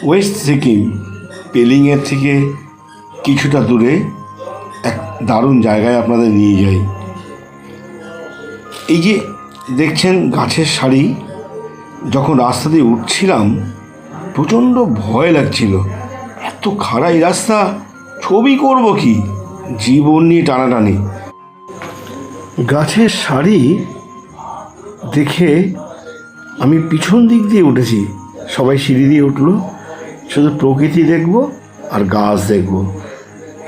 West Sikkim পেলিংয়ের থেকে কিছুটা দূরে এক দারুণ জায়গায় আপনাদের নিয়ে যাই। এই যে দেখছেন গাছের সারি, যখন রাস্তা দিয়ে উঠছিলাম প্রচণ্ড ভয় লাগছিল। এত খাড়াই রাস্তা, ছবি করব কি, জীবন নিয়ে টানাটানি। গাছের সারি দেখে আমি পিছন দিক দিয়ে উঠেছি, সবাই সিঁড়ি দিয়ে উঠলো। শুধু প্রকৃতি দেখব আর গাছ দেখব।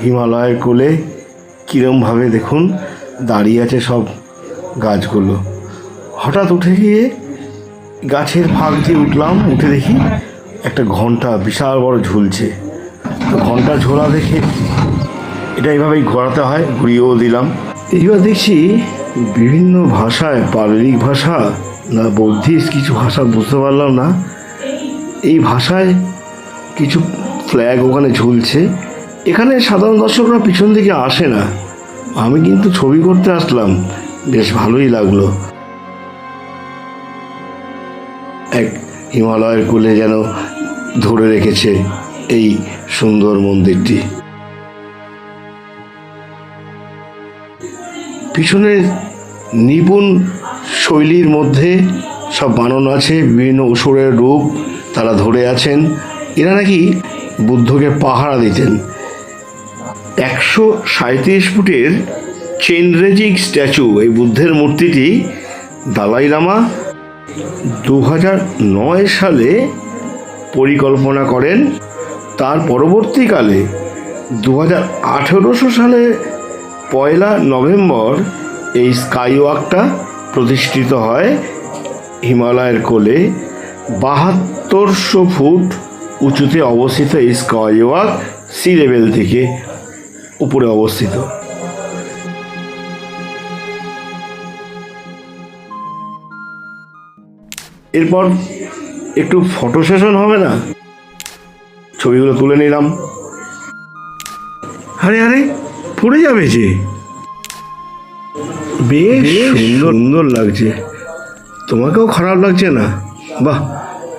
হিমালয়ের কোলে কীরমভাবে দেখুন দাঁড়িয়ে আছে সব গাছগুলো। হঠাৎ উঠে গিয়ে গাছের ফাঁক দিয়ে উঠলাম, উঠে দেখি একটা ঘন্টা বিশাল বড় ঝুলছে। ঘন্টা ঝোলা দেখে এটা এইভাবেই ঘোরাতে হয়, ঘুরিয়েও দিলাম। এইবার দেখছি বিভিন্ন ভাষায়, পারলিক ভাষা না বৌদ্ধিস্ট কিছু ভাষা বুঝতে পারলাম না, এই ভাষায় কিছু ফ্ল্যাগ ওখানে ঝুলছে। এখানে সাধারণ দর্শকরা পিছন দিকে আসে না, আমি কিন্তু ছবি করতে আসলাম, বেশ ভালোই লাগলো। এক হিমালয়ের কোলে যেন ধরে রেখেছে এই সুন্দর মন্দিরটি। পিছনের নিপুণ শৈলীর মধ্যে সব বানানো আছে, বিভিন্ন অসুরের রূপ তারা ধরে আছেন। এরা নাকি বুদ্ধকে পাহারা দিতেন। 137 ফুটের চেনরেজিং স্ট্যাচু, এই বুদ্ধের মূর্তিটি দালাই লামা 2009 সালে পরিকল্পনা করেন। তার পরবর্তীকালে 2018 সালে 1 নভেম্বর এই স্কাইওয়াকটা প্রতিষ্ঠিত হয়। হিমালয়ের কোলে 7200 ফুট উঁচুতে অবস্থিত এই স্কাইওয়াক সি লেভেল থেকে উপরে অবস্থিত। এরপর একটু ফটো সেশন হবে না, ছবিগুলো তুলে নিলাম। আরে আরে পড়ে যাবে যে, বেশ সুন্দর লাগছে। তোমাকেও খারাপ লাগছে না? বাহ,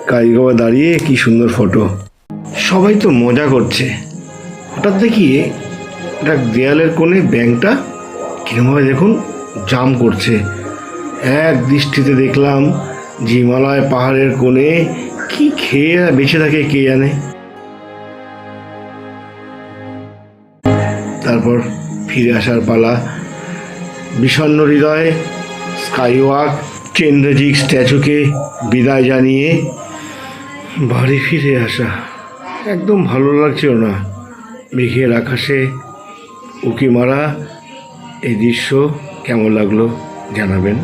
কারিগর দাঁড়িয়ে কি সুন্দর ফটো। সবাই তো মজা করছে। হঠাৎ দেখি একটা দেয়ালের কোণে ব্যাঙটা কিরমভাবে দেখুন জাম্প করছে। এক দৃষ্টিতে দেখলাম যে হিমালয় পাহাড়ের কোণে কি খেয়ে বেঁচে থাকে কে জানে। তারপর ফিরে আসার পালা। বিষণ্ণ হৃদয়ে স্কাইওয়াক চেনরেজিং স্ট্যাচুকে বিদায় জানিয়ে বাড়ি ফিরে আসা। একদম ভালো লাগছিল না। মেঘের আকাশে উঁকি মারা এই দৃশ্য কেমন লাগলো জানাবেন।